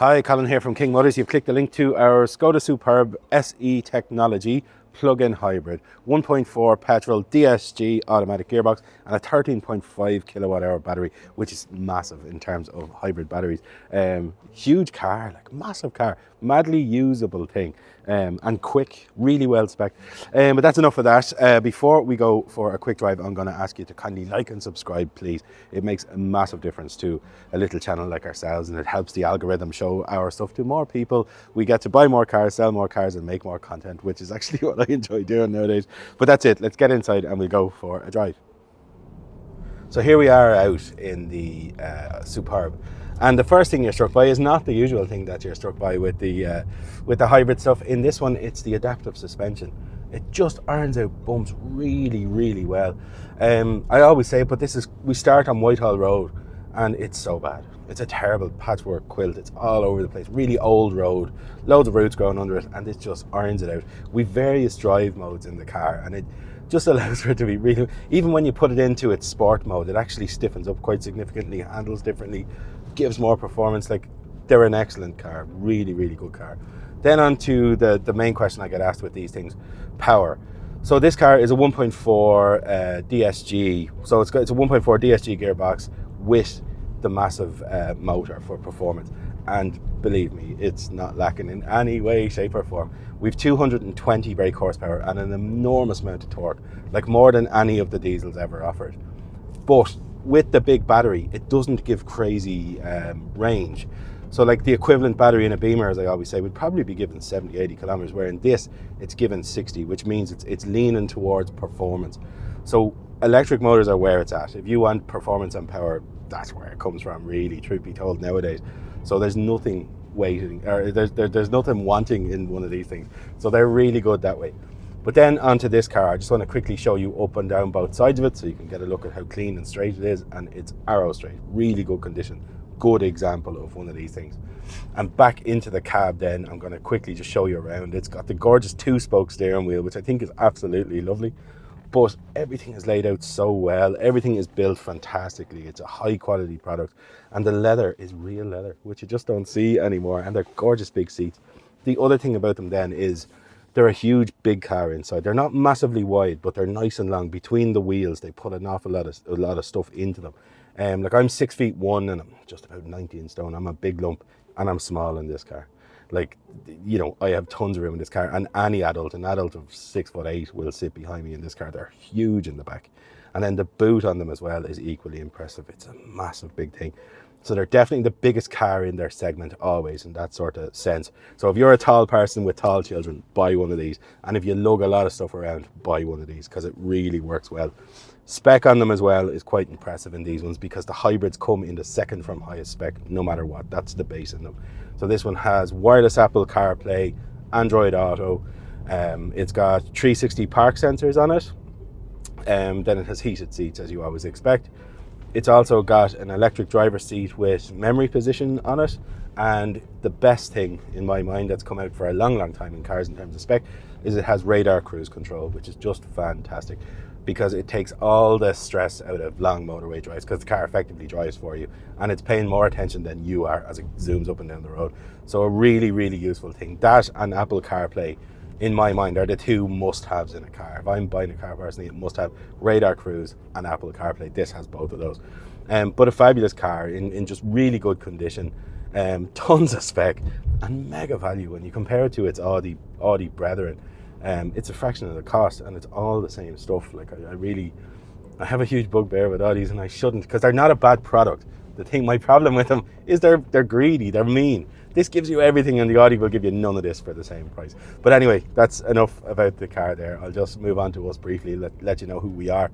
Hi, Colin here from King Motors. You've clicked the link to our Skoda Superb SE Technology plug-in hybrid, 1.4 petrol DSG automatic gearbox and a 13.5 kilowatt hour battery, which is massive in terms of hybrid batteries. Huge car, like massive car, madly usable thing, and quick, really well spec'd. But that's enough of that. Before we go for a quick drive, I'm going to ask you to kindly like and subscribe, please. It makes a massive difference to a little channel like ourselves, and it helps the algorithm show our stuff to more people. We get to buy more cars, sell more cars, and make more content, which is actually what I enjoy doing nowadays. But that's it. Let's get inside and we'll go for a drive. So here we are out in the Superb, and the first thing you're struck by is not the usual thing that you're struck by with the hybrid stuff. In this one, it's the adaptive suspension. It just irons out bumps really, really well. I always say it, but we start on Whitehall Road, and it's so bad. It's a terrible patchwork quilt. It's all over the place. Really old road, loads of roots growing under it, and it just irons it out. We've various drive modes in the car, and it just allows for it to be really, even when you put it into its sport mode, it actually stiffens up quite significantly, handles differently, gives more performance. Like, they're an excellent car, really, really good car. Then on to the main question I get asked with these things, power. So this car is a 1.4 DSG, so it's a 1.4 DSG gearbox with the massive motor for performance, and believe me, it's not lacking in any way, shape or form. We've 220 brake horsepower and an enormous amount of torque, like more than any of the diesels ever offered. But with the big battery, it doesn't give crazy range. So like the equivalent battery in a Beamer, as I always say, would probably be given 70, 80 kilometers, where in this, it's given 60, which means it's leaning towards performance. So electric motors are where it's at. If you want performance and power, that's where it comes from, really, truth be told, nowadays. So there's nothing waiting, or there's nothing wanting in one of these things. So they're really good that way. But then onto this car, I just want to quickly show you up and down both sides of it so you can get a look at how clean and straight it is, and it's arrow straight, really good condition. Good example of one of these things. And back into the cab then, I'm going to quickly just show you around. It's got the gorgeous 2-spoke steering wheel, which I think is absolutely lovely. But everything is laid out so well. Everything is built fantastically. It's a high quality product. And the leather is real leather, which you just don't see anymore. And they're gorgeous big seats. The other thing about them then is they're a huge big car inside. They're not massively wide, but they're nice and long. Between the wheels, they put an awful lot of stuff into them. Like, I'm 6'1" and I'm just about 19 stone. I'm a big lump and I'm small in this car. Like, you know, I have tons of room in this car, and an adult of 6'8" will sit behind me in this car. They're huge in the back. And then the boot on them as well is equally impressive. It's a massive big thing. So they're definitely the biggest car in their segment always, in that sort of sense. So if you're a tall person with tall children, buy one of these. And if you lug a lot of stuff around, buy one of these, because it really works well. Spec on them as well is quite impressive in these ones, because the hybrids come in the second from highest spec, no matter what. That's the base in them. So this one has wireless Apple CarPlay, Android Auto. It's got 360 park sensors on it. Then it has heated seats, as you always expect. It's also got an electric driver's seat with memory position on it. And the best thing, in my mind, that's come out for a long, long time in cars in terms of spec, is it has radar cruise control, which is just fantastic, because it takes all the stress out of long motorway drives, because the car effectively drives for you, and it's paying more attention than you are as it zooms up and down the road. So a really, really useful thing. That and Apple CarPlay, in my mind, are the two must-haves in a car. If I'm buying a car personally, it must have radar cruise and Apple CarPlay. This has both of those. But a fabulous car in just really good condition. Tons of spec and mega value when you compare it to its Audi brethren. It's a fraction of the cost, and it's all the same stuff. Like, I have a huge bugbear with Audis, and I shouldn't, because they're not a bad product. My problem with them is they're greedy, they're mean. This gives you everything, and the Audi will give you none of this for the same price. But anyway, that's enough about the car there. I'll just move on to us briefly, let you know who we are.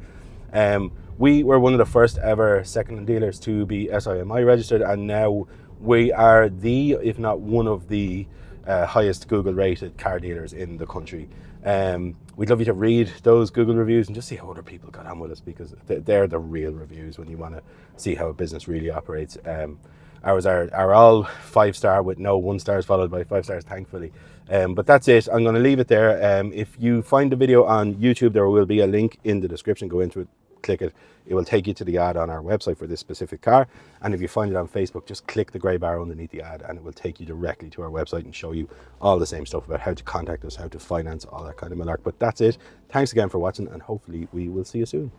We were one of the first ever second-hand dealers to be SIMI registered, and now we are if not one of the highest Google rated car dealers in the country. We'd love you to read those Google reviews and just see how other people got on with us, because they're the real reviews when you want to see how a business really operates. Ours are all 5-star with no 1-stars followed by 5 stars, thankfully. But that's it. I'm going to leave it there. If you find the video on YouTube, there will be a link in the description. Go into it, click it, it will take you to the ad on our website for this specific car. And if you find it on Facebook, just click the grey bar underneath the ad and it will take you directly to our website and show you all the same stuff about how to contact us, how to finance, all that kind of malark. But that's it. Thanks again for watching, and hopefully we will see you soon.